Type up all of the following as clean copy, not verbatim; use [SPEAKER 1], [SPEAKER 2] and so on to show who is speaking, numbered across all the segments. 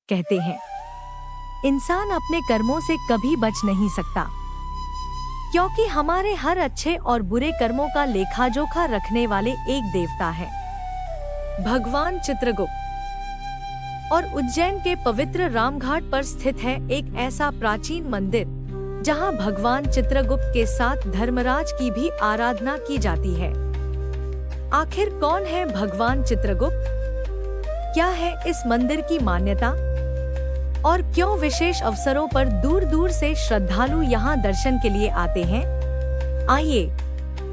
[SPEAKER 1] कहते हैं। इंसान अपने कर्मों से कभी बच नहीं सकता, क्योंकि हमारे हर अच्छे और बुरे कर्मों का लेखा जोखा रखने वाले एक देवता है, भगवान चित्रगुप्त। और उज्जैन के पवित्र रामघाट पर स्थित है एक ऐसा प्राचीन मंदिर जहां भगवान चित्रगुप्त के साथ धर्मराज की भी आराधना की जाती है। आखिर कौन है भगवान चित्रगुप्त? क्या है इस मंदिर की मान्यता? और क्यों विशेष अवसरों पर दूर दूर से श्रद्धालु यहां दर्शन के लिए आते हैं? आइए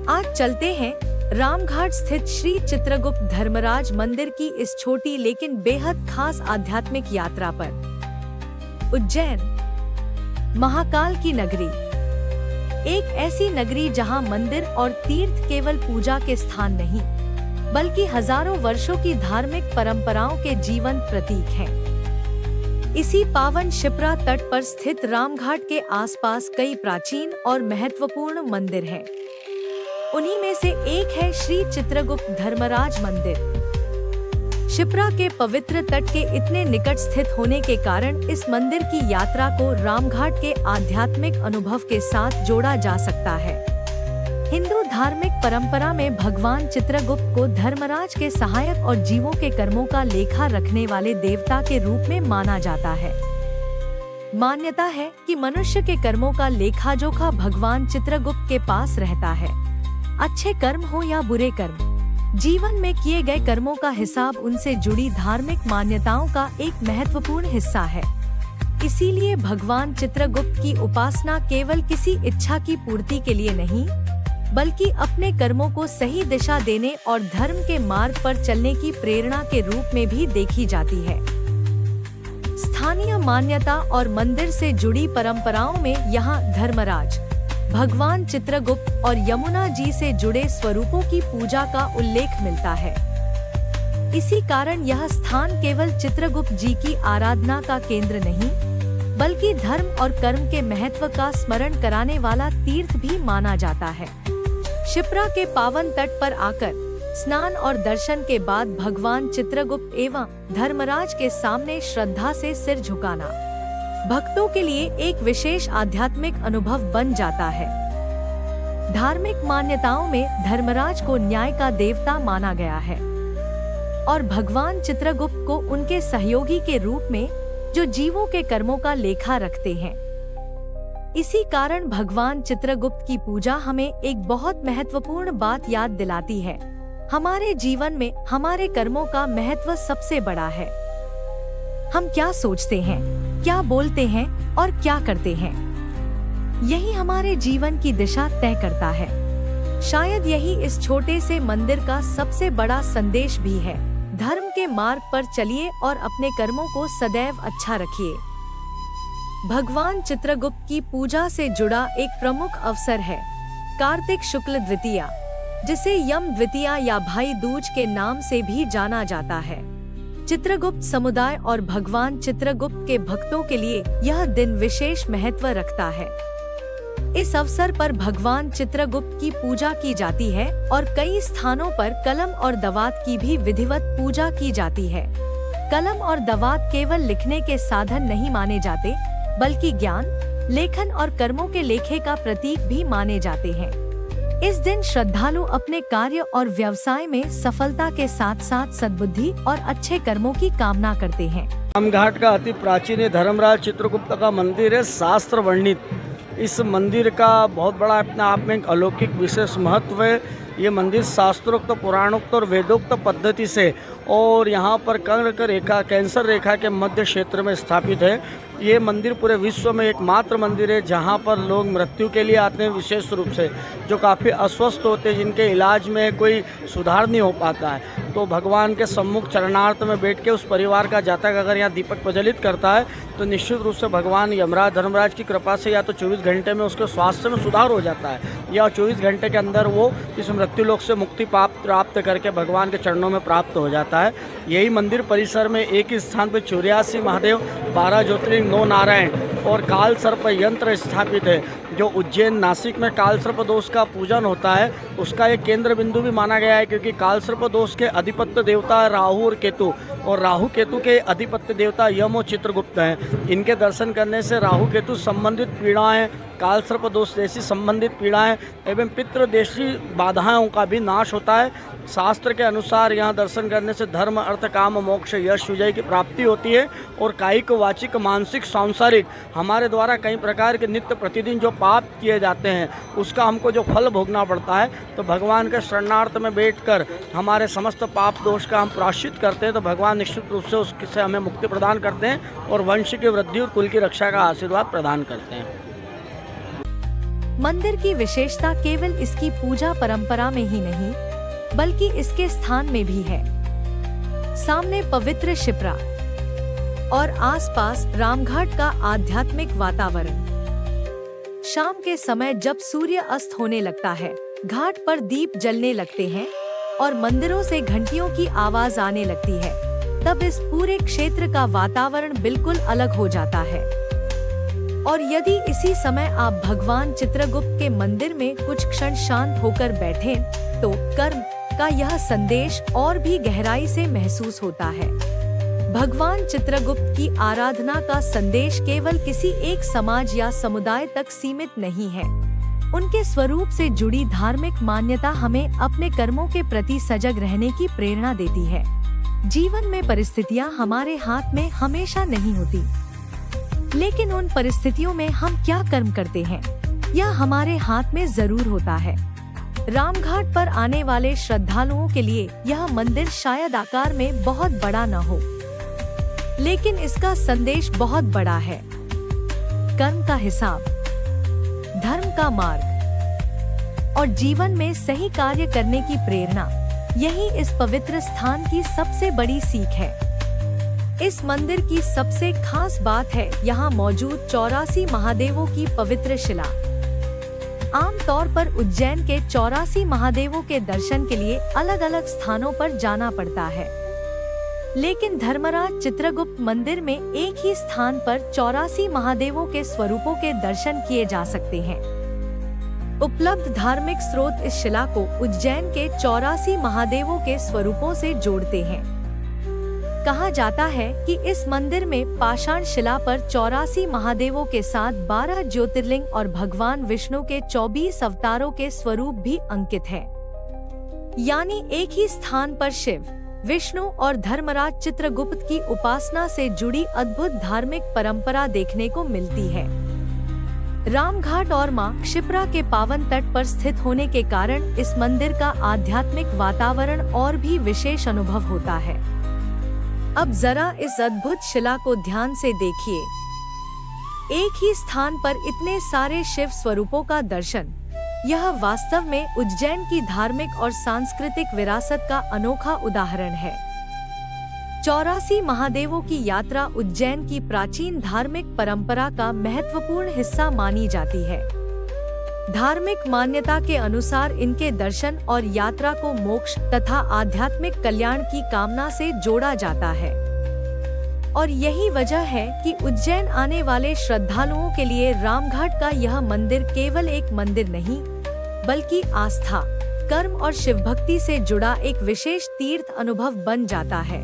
[SPEAKER 1] आज चलते हैं रामघाट स्थित श्री चित्रगुप्त धर्मराज मंदिर की इस छोटी लेकिन बेहद खास आध्यात्मिक यात्रा पर। उज्जैन, महाकाल की नगरी, एक ऐसी नगरी जहां मंदिर और तीर्थ केवल पूजा के स्थान नहीं, बल्कि हजारों वर्षों की धार्मिक परंपराओं के जीवंत प्रतीक हैं। इसी पावन शिप्रा तट पर स्थित रामघाट के आसपास कई प्राचीन और महत्वपूर्ण मंदिर हैं। उन्हीं में से एक है श्री चित्रगुप्त धर्मराज मंदिर। शिप्रा के पवित्र तट के इतने निकट स्थित होने के कारण इस मंदिर की यात्रा को रामघाट के आध्यात्मिक अनुभव के साथ जोड़ा जा सकता है। हिंदू धार्मिक परंपरा में भगवान चित्रगुप्त को धर्मराज के सहायक और जीवों के कर्मों का लेखा रखने वाले देवता के रूप में माना जाता है। मान्यता है कि मनुष्य के कर्मों का लेखा जोखा भगवान चित्रगुप्त के पास रहता है। अच्छे कर्म हो या बुरे कर्म, जीवन में किए गए कर्मों का हिसाब उनसे जुड़ी धार्मिक मान्यताओं का एक महत्वपूर्ण हिस्सा है। इसीलिए भगवान चित्रगुप्त की उपासना केवल किसी इच्छा की पूर्ति के लिए नहीं, बल्कि अपने कर्मों को सही दिशा देने और धर्म के मार्ग पर चलने की प्रेरणा के रूप में भी देखी जाती है। स्थानीय मान्यता और मंदिर से जुड़ी परंपराओं में यहाँ धर्मराज, भगवान चित्रगुप्त और यमुना जी से जुड़े स्वरूपों की पूजा का उल्लेख मिलता है। इसी कारण यह स्थान केवल चित्रगुप्त जी की आराधना का केंद्र नहीं, बल्कि धर्म और कर्म के महत्व का स्मरण कराने वाला तीर्थ भी माना जाता है। शिप्रा के पावन तट पर आकर स्नान और दर्शन के बाद भगवान चित्रगुप्त एवं धर्मराज के सामने श्रद्धा से सिर झुकाना भक्तों के लिए एक विशेष आध्यात्मिक अनुभव बन जाता है। धार्मिक मान्यताओं में धर्मराज को न्याय का देवता माना गया है और भगवान चित्रगुप्त को उनके सहयोगी के रूप में जो जीवों के कर्मों का लेखा रखते हैं। इसी कारण भगवान चित्रगुप्त की पूजा हमें एक बहुत महत्वपूर्ण बात याद दिलाती है। हमारे जीवन में हमारे कर्मों का महत्व सबसे बड़ा है। हम क्या सोचते हैं, क्या बोलते हैं और क्या करते हैं, यही हमारे जीवन की दिशा तय करता है। शायद यही इस छोटे से मंदिर का सबसे बड़ा संदेश भी है। धर्म के मार्ग पर चलिए और अपने कर्मों को सदैव अच्छा रखिए। भगवान चित्रगुप्त की पूजा से जुड़ा एक प्रमुख अवसर है कार्तिक शुक्ल द्वितीया, जिसे यम द्वितीया या भाई दूज के नाम से भी जाना जाता है। चित्रगुप्त समुदाय और भगवान चित्रगुप्त के भक्तों के लिए यह दिन विशेष महत्व रखता है। इस अवसर पर भगवान चित्रगुप्त की पूजा की जाती है और कई स्थानों पर कलम और दवात की भी विधिवत पूजा की जाती है। कलम और दवात केवल लिखने के साधन नहीं माने जाते, बल्कि ज्ञान, लेखन और कर्मों के लेखे का प्रतीक भी माने जाते हैं। इस दिन श्रद्धालु अपने कार्य और व्यवसाय में सफलता के साथ साथ सद्बुद्धि और अच्छे कर्मों की कामना करते हैं।
[SPEAKER 2] रामघाट का अति प्राचीन धर्मराज चित्रगुप्त का मंदिर है, शास्त्र वर्णित। इस मंदिर का बहुत बड़ा अपने आप में एक अलौकिक विशेष महत्व है। ये मंदिर शास्त्रोक्त, पुराणोक्त और वेदोक्त पद्धति से और यहाँ पर कर्क रेखा, कैंसर रेखा के मध्य क्षेत्र में स्थापित है। ये मंदिर पूरे विश्व में एकमात्र मंदिर है जहाँ पर लोग मृत्यु के लिए आते हैं, विशेष रूप से जो काफ़ी अस्वस्थ होते हैं, जिनके इलाज में कोई सुधार नहीं हो पाता है, तो भगवान के सम्मुख चरणार्थ में बैठ के उस परिवार का जातक अगर यहाँ दीपक प्रज्वलित करता है तो निश्चित रूप से भगवान यमराज धर्मराज की कृपा से या तो 24 घंटे में उसके स्वास्थ्य में सुधार हो जाता है, या 24 घंटे के अंदर वो इस मृत्यु लोक से मुक्ति प्राप्त करके भगवान के चरणों में प्राप्त हो जाता है। यही मंदिर परिसर में एक ही स्थान पर 84 महादेव, 12 ज्योतिर्लिंग, 9 नारायण और काल सर्प यंत्र स्थापित है। जो उज्जैन, नासिक में काल सर्प दोष का पूजन होता है, उसका एक केंद्र बिंदु भी माना गया है, क्योंकि काल सर्प दोष के अधिपत्य देवता राहु और केतु और राहु केतु के अधिपत्य देवता यम और चित्रगुप्त हैं। इनके दर्शन करने से राहु केतु संबंधित पीड़ाएं, काल सर्प दोष जैसी संबंधित पीड़ाएं एवं पितृदेशी बाधाओं का भी नाश होता है। शास्त्र के अनुसार यहाँ दर्शन करने से धर्म, अर्थ, काम, मोक्ष, यश, विजय की प्राप्ति होती है और कायिक, वाचिक, मानसिक, सांसारिक हमारे द्वारा कई प्रकार के नित्य प्रतिदिन जो पाप किए जाते हैं उसका हमको जो फल भोगना पड़ता है, तो भगवान के शरणार्थ में बैठकर हमारे समस्त पाप दोष का हम प्रायश्चित करते हैं तो भगवान निश्चित रूप से उससे हमें मुक्ति प्रदान करते हैं और वंश की वृद्धि और कुल की रक्षा का आशीर्वाद प्रदान करते हैं।
[SPEAKER 1] मंदिर की विशेषता केवल इसकी पूजा परंपरा में ही नहीं बल्कि इसके स्थान में भी है। सामने पवित्र शिप्रा और आसपास रामघाट का आध्यात्मिक वातावरण। शाम के समय जब सूर्य अस्त होने लगता है, घाट पर दीप जलने लगते हैं और मंदिरों से घंटियों की आवाज आने लगती है, तब इस पूरे क्षेत्र का वातावरण बिल्कुल अलग हो जाता है। और यदि इसी समय आप भगवान चित्रगुप्त के मंदिर में कुछ क्षण शांत होकर बैठें, तो कर्म का यह संदेश और भी गहराई से महसूस होता है। भगवान चित्रगुप्त की आराधना का संदेश केवल किसी एक समाज या समुदाय तक सीमित नहीं है। उनके स्वरूप से जुड़ी धार्मिक मान्यता हमें अपने कर्मों के प्रति सजग रहने की प्रेरणा देती है। जीवन में परिस्थितियां हमारे हाथ में हमेशा नहीं होती, लेकिन उन परिस्थितियों में हम क्या कर्म करते हैं यह हमारे हाथ में जरूर होता है। रामघाट पर आने वाले श्रद्धालुओं के लिए यह मंदिर शायद आकार में बहुत बड़ा न हो, लेकिन इसका संदेश बहुत बड़ा है। कर्म का हिसाब, धर्म का मार्ग और जीवन में सही कार्य करने की प्रेरणा, यही इस पवित्र स्थान की सबसे बड़ी सीख है। इस मंदिर की सबसे खास बात है यहाँ मौजूद 84 महादेवों की पवित्र शिला। आमतौर पर उज्जैन के 84 महादेवों के दर्शन के लिए अलग अलग स्थानों पर जाना पड़ता है, लेकिन धर्मराज चित्रगुप्त मंदिर में एक ही स्थान पर 84 महादेवों के स्वरूपों के दर्शन किए जा सकते हैं। उपलब्ध धार्मिक स्रोत इस शिला को उज्जैन के 84 महादेवों के स्वरूपों से जोड़ते हैं। कहा जाता है कि इस मंदिर में पाषाण शिला पर 84 महादेवों के साथ 12 ज्योतिर्लिंग और भगवान विष्णु के 24 अवतारों के स्वरूप भी अंकित है। यानी एक ही स्थान पर शिव, विष्णु और धर्मराज चित्रगुप्त की उपासना से जुड़ी अद्भुत धार्मिक परंपरा देखने को मिलती है। रामघाट और मां क्षिप्रा के पावन तट पर स्थित होने के कारण इस मंदिर का आध्यात्मिक वातावरण और भी विशेष अनुभव होता है। अब जरा इस अद्भुत शिला को ध्यान से देखिए। एक ही स्थान पर इतने सारे शिव स्वरूपों का दर्शन, यह वास्तव में उज्जैन की धार्मिक और सांस्कृतिक विरासत का अनोखा उदाहरण है। 84 महादेवों की यात्रा उज्जैन की प्राचीन धार्मिक परंपरा का महत्वपूर्ण हिस्सा मानी जाती है। धार्मिक मान्यता के अनुसार इनके दर्शन और यात्रा को मोक्ष तथा आध्यात्मिक कल्याण की कामना से जोड़ा जाता है। और यही वजह है कि उज्जैन आने वाले श्रद्धालुओं के लिए रामघाट का यह मंदिर केवल एक मंदिर नहीं, बल्कि आस्था, कर्म और शिव भक्ति से जुड़ा एक विशेष तीर्थ अनुभव बन जाता है।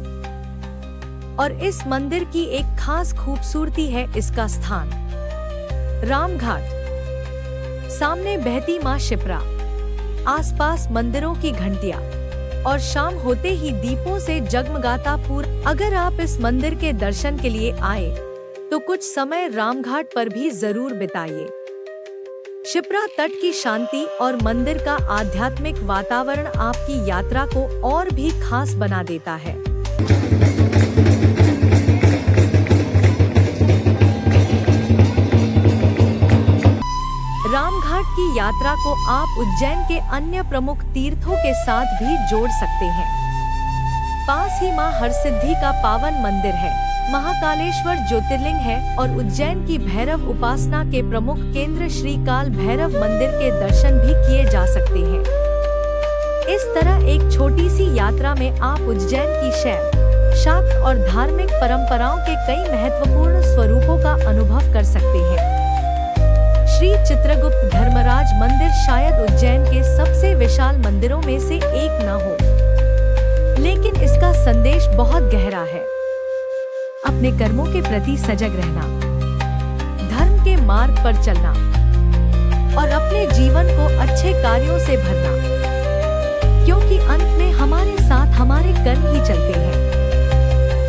[SPEAKER 1] और इस मंदिर की एक खास खूबसूरती है इसका स्थान। रामघाट, सामने बहती मां क्षिप्रा, आसपास मंदिरों की घंटियां और शाम होते ही दीपों से जगमगाता पूरा। अगर आप इस मंदिर के दर्शन के लिए आए तो कुछ समय रामघाट पर भी जरूर बिताइए। क्षिप्रा तट की शांति और मंदिर का आध्यात्मिक वातावरण आपकी यात्रा को और भी खास बना देता है। रामघाट की यात्रा को आप उज्जैन के अन्य प्रमुख तीर्थों के साथ भी जोड़ सकते हैं। पास ही मां हरसिद्धि का पावन मंदिर है, महाकालेश्वर ज्योतिर्लिंग है और उज्जैन की भैरव उपासना के प्रमुख केंद्र श्री काल भैरव मंदिर के दर्शन भी किए जा सकते हैं। इस तरह एक छोटी सी यात्रा में आप उज्जैन की शैव, शाक्त और धार्मिक परंपराओं के कई महत्वपूर्ण स्वरूपों का अनुभव कर सकते हैं। श्री चित्रगुप्त धर्मराज मंदिर शायद उज्जैन के सबसे विशाल मंदिरों में से एक न हो, लेकिन इसका संदेश बहुत गहरा है। अपने कर्मों के प्रति सजग रहना, धर्म के मार्ग पर चलना और अपने जीवन को अच्छे कार्यों से भरना, क्योंकि अंत में हमारे साथ हमारे कर्म ही चलते हैं।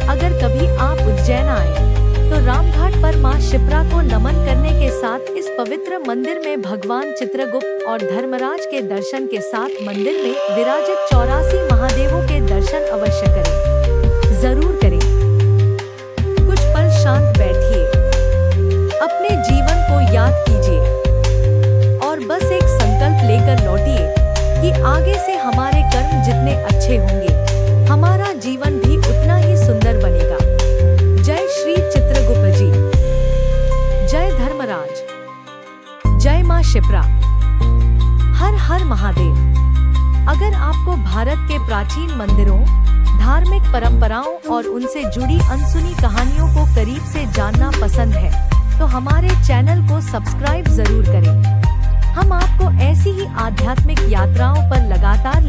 [SPEAKER 1] अगर कभी आप उज्जैन आए तो रामघाट पर मां शिप्रा को नमन करने के साथ इस पवित्र मंदिर में भगवान चित्रगुप्त और धर्मराज के दर्शन के साथ मंदिर में विराजित 84 महादेवों के दर्शन अवश्य करें, जरूर करें। कुछ पल शांत बैठिए, अपने जीवन को याद कीजिए और बस एक संकल्प लेकर लौटिए कि आगे से हमारे कर्म जितने अच्छे होंगे, हमारा जीवन भी उतना ही सुंदर बनेगा। जय श्री चित्रगुप्त जी, जय धर्मराज, जय मां शिप्रा, हर हर महादेव। अगर आपको भारत के प्राचीन मंदिरों, धार्मिक परंपराओं और उनसे जुड़ी अनसुनी कहानियों को करीब से जानना पसंद है तो हमारे चैनल को सब्सक्राइब जरूर करें। हम आपको ऐसी ही आध्यात्मिक यात्राओं पर लगातार